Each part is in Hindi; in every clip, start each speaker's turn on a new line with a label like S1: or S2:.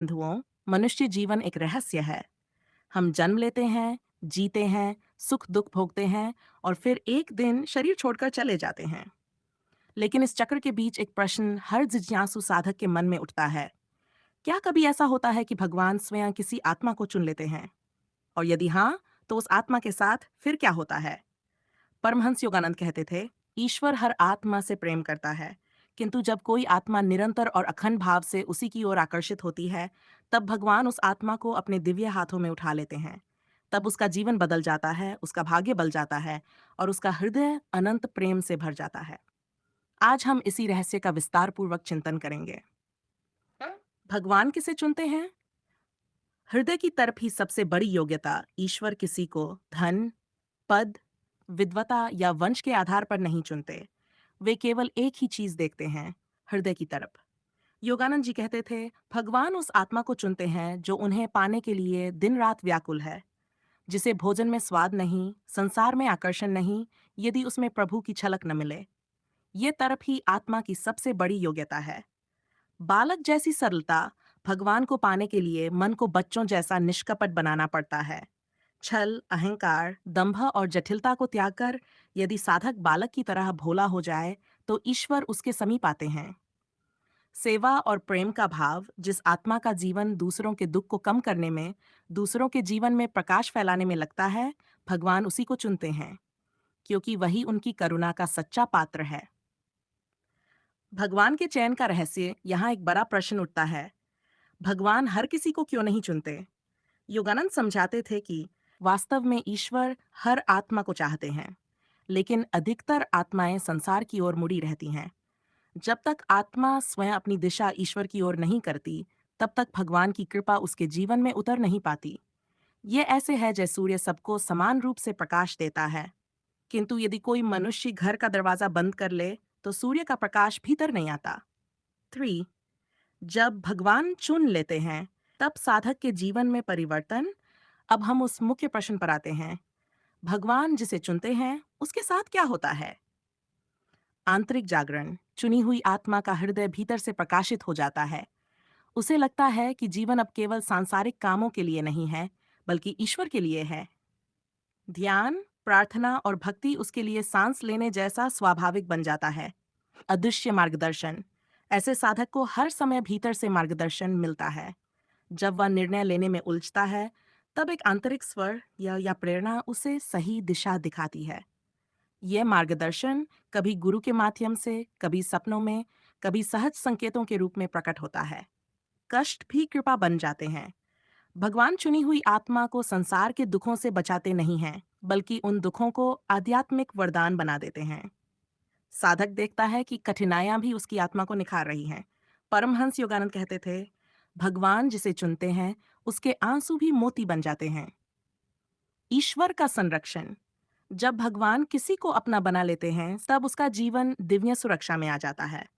S1: बंधुओं, मनुष्य जीवन एक रहस्य है। हम जन्म लेते हैं, जीते हैं, सुख दुख भोगते हैं और फिर एक दिन शरीर छोड़कर चले जाते हैं। लेकिन इस चक्र के बीच एक प्रश्न हर जिज्ञासु साधक के मन में उठता है। क्या कभी ऐसा होता है कि भगवान स्वयं किसी आत्मा को चुन लेते हैं? और यदि हाँ, तो उस आत्मा के साथ फिर क्या होता है? परमहंस योगानंद कहते थे, ईश्वर हर आत्मा से प्रेम करता है, किंतु जब कोई आत्मा निरंतर और अखंड भाव से उसी की ओर आकर्षित होती है, तब भगवान उस आत्मा को अपने दिव्य हाथों में उठा लेते हैं। तब उसका जीवन बदल जाता है, उसका भाग्य बदल जाता है और उसका हृदय अनंत प्रेम से भर जाता है। आज हम इसी रहस्य का विस्तार पूर्वक चिंतन करेंगे। भगवान किसे चुनते हैं? हृदय की तरफ ही सबसे बड़ी योग्यता। ईश्वर किसी को धन, पद, विद्वता या वंश के आधार पर नहीं चुनते। वे केवल एक ही चीज देखते हैं, हृदय की तरफ। योगानंद जी कहते थे, भगवान उस आत्मा को चुनते हैं जो उन्हें पाने के लिए दिन रात व्याकुल है, जिसे भोजन में स्वाद नहीं, संसार में आकर्षण नहीं, यदि उसमें प्रभु की झलक न मिले। ये तरफ ही आत्मा की सबसे बड़ी योग्यता है। बालक जैसी सरलता, भगवान को पाने के लिए मन को बच्चों जैसा निष्कपट बनाना पड़ता है। छल, अहंकार, दंभ और जटिलता को त्याग कर यदि साधक बालक की तरह भोला हो जाए, तो ईश्वर उसके समीप आते हैं। सेवा और प्रेम का भाव जिस आत्मा का जीवन दूसरों के दुख को कम करने में, दूसरों के जीवन में प्रकाश फैलाने में लगता है, भगवान उसी को चुनते हैं, क्योंकि वही उनकी करुणा का सच्चा पात्र है। भगवान के चयन का रहस्य यहाँ एक बड़ा प्रश्न उठता है। भगवान हर किसी को क्यों नहीं चुनते? योगानंद समझाते थे कि वास्तव में ईश्वर हर आत्मा को चाहते हैं, लेकिन अधिकतर आत्माएं संसार की ओर मुड़ी रहती हैं। जब तक आत्मा स्वयं अपनी दिशा ईश्वर की ओर नहीं करती, तब तक भगवान की कृपा उसके जीवन में उतर नहीं पाती। ये ऐसे है जैसे सूर्य सबको समान रूप से प्रकाश देता है, किंतु यदि कोई मनुष्य घर का दरवाजा बंद कर ले, तो सूर्य का प्रकाश भीतर नहीं आता। 3. जब भगवान चुन लेते हैं, तब साधक के जीवन में परिवर्तन। अब हम उस मुख्य प्रश्न पर आते हैं। भगवान जिसे चुनते हैं, उसके साथ क्या होता है? आंतरिक जागरण। चुनी हुई आत्मा का हृदय भीतर से प्रकाशित हो जाता है। उसे लगता है कि जीवन अब केवल सांसारिक कामों के लिए नहीं है, बल्कि ईश्वर के लिए है। ध्यान, प्रार्थना और भक्ति उसके लिए सांस लेने जैसा स्वाभाविक बन जाता है। अदृश्य मार्गदर्शन। ऐसे साधक को हर समय भीतर से मार्गदर्शन मिलता है। जब वह निर्णय लेने में उलझता है, तब एक आंतरिक स्वर या प्रेरणा उसे सही दिशा दिखाती है। यह मार्गदर्शन कभी गुरु के माध्यम से, कभी सपनों में, कभी सहज संकेतों के रूप में प्रकट होता है। कष्ट भी कृपा बन जाते हैं। भगवान चुनी हुई आत्मा को संसार के दुखों से बचाते नहीं हैं, बल्कि उन दुखों को आध्यात्मिक वरदान बना देते हैं। साधक देखता है कि कठिनाइयां भी उसकी आत्मा को निखार रही हैं। परमहंस योगानंद कहते थे, भगवान जिसे चुनते हैं, उसके आंसू भी मोती बन जाते हैं। ईश्वर का संरक्षण। जब भगवान किसी को अपना बना लेते हैं, तब उसका जीवन दिव्य सुरक्षा में आ जाता है।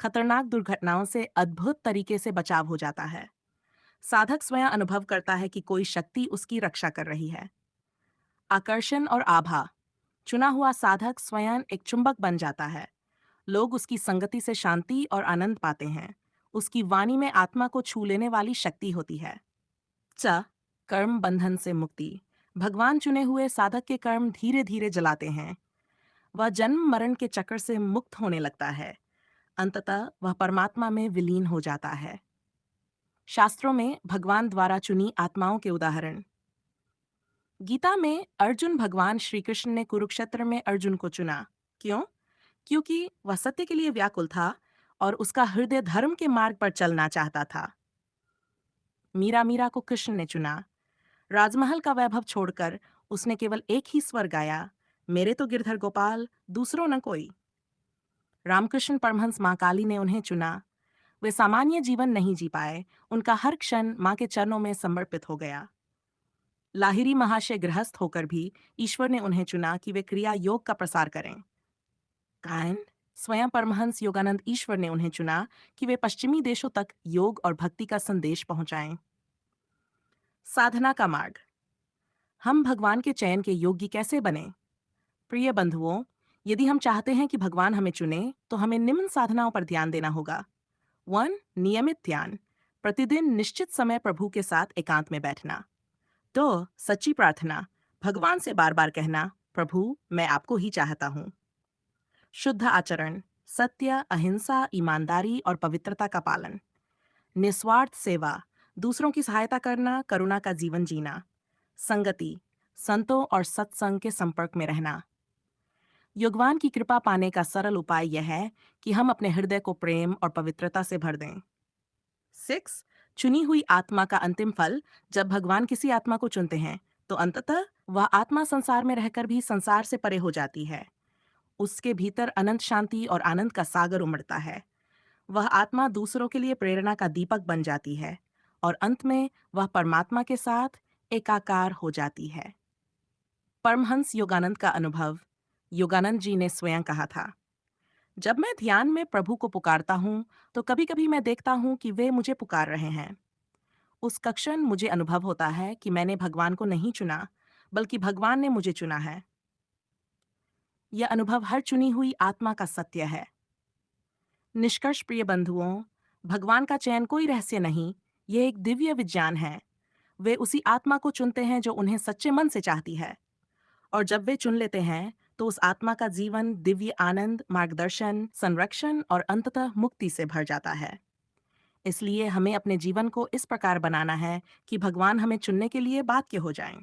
S1: खतरनाक दुर्घटनाओं से अद्भुत तरीके से बचाव हो जाता है। साधक स्वयं अनुभव करता है कि कोई शक्ति उसकी रक्षा कर रही है। आकर्षण और आभा। चुना हुआ साधक स्वयं एक चुंबक बन जाता है। लोग उसकी संगति से शांति और आनंद पाते हैं। उसकी वाणी में आत्मा को छू लेने वाली शक्ति होती है। च कर्म बंधन से मुक्ति। भगवान चुने हुए साधक के कर्म धीरे धीरे जलाते हैं। वह जन्म मरण के चक्र से मुक्त होने लगता है। अंततः वह परमात्मा में विलीन हो जाता है। शास्त्रों में भगवान द्वारा चुनी आत्माओं के उदाहरण। गीता में अर्जुन भगवान श्री कृष्ण ने कुरुक्षेत्र में अर्जुन को चुना। क्यों? क्योंकि वह सत्य के लिए व्याकुल था और उसका हृदय धर्म के मार्ग पर चलना चाहता था। मीरा मीरा को कृष्ण ने चुना। राजमहल का वैभव छोड़कर उसने केवल एक ही स्वर गाया, मेरे तो गिरधर गोपाल, दूसरों न कोई। रामकृष्ण परमहंस मां काली ने उन्हें चुना। वे सामान्य जीवन नहीं जी पाए, उनका हर क्षण मां के चरणों में समर्पित हो गया। लाहिरी महाशय गृहस्थ होकर भी ईश्वर ने उन्हें चुना कि वे क्रिया योग का प्रसार करें। कायन, स्वयं परमहंस योगानंद ईश्वर ने उन्हें चुना कि वे पश्चिमी देशों तक योग और भक्ति का संदेश पहुंचाएं। साधना का मार्ग। हम भगवान के चयन के योग्य कैसे बने? प्रिय बंधुओं, यदि हम चाहते हैं कि भगवान हमें चुने, तो हमें निम्न साधनाओं पर ध्यान देना होगा। 1. नियमित ध्यान। प्रतिदिन निश्चित समय प्रभु के साथ एकांत में बैठना। तो सच्ची प्रार्थना, भगवान से बार बार कहना, प्रभु मैं आपको ही चाहता हूँ। शुद्ध आचरण, सत्य, अहिंसा, ईमानदारी और पवित्रता का पालन। निस्वार्थ सेवा, दूसरों की सहायता करना, करुणा का जीवन जीना। संगति, संतों और सत्संग के संपर्क में रहना। युगवान की कृपा पाने का सरल उपाय यह है कि हम अपने हृदय को प्रेम और पवित्रता से भर दें। 6. चुनी हुई आत्मा का अंतिम फल, जब भगवान किसी आत्मा को चुनते हैं तो अंततः वह आत्मा संसार में रहकर भी संसार से परे हो जाती है। उसके भीतर अनंत शांति और आनंद का सागर उमड़ता है। वह आत्मा दूसरों के लिए प्रेरणा का दीपक बन जाती है और अंत में वह परमात्मा के साथ एकाकार हो जाती है। परमहंस योगानंद का अनुभव। योगानंद जी ने स्वयं कहा था, जब मैं ध्यान में प्रभु को पुकारता हूँ तो कभी कभी मैं देखता हूँ कि वे मुझे पुकार रहे हैं। उस क्षण मुझे अनुभव होता है कि मैंने भगवान को नहीं चुना, बल्कि भगवान ने मुझे चुना है। यह अनुभव हर चुनी हुई आत्मा का सत्य है। निष्कर्ष प्रिय बंधुओं, भगवान का चयन कोई रहस्य नहीं, ये एक दिव्य विज्ञान है। वे उसी आत्मा को चुनते हैं जो उन्हें सच्चे मन से चाहती है। और जब वे चुन लेते हैं तो उस आत्मा का जीवन दिव्य आनंद, मार्गदर्शन, संरक्षण और अंततः मुक्ति से भर जाता है। इसलिए हमें अपने जीवन को इस प्रकार बनाना है कि भगवान हमें चुनने के लिए बाध्य हो जाएं।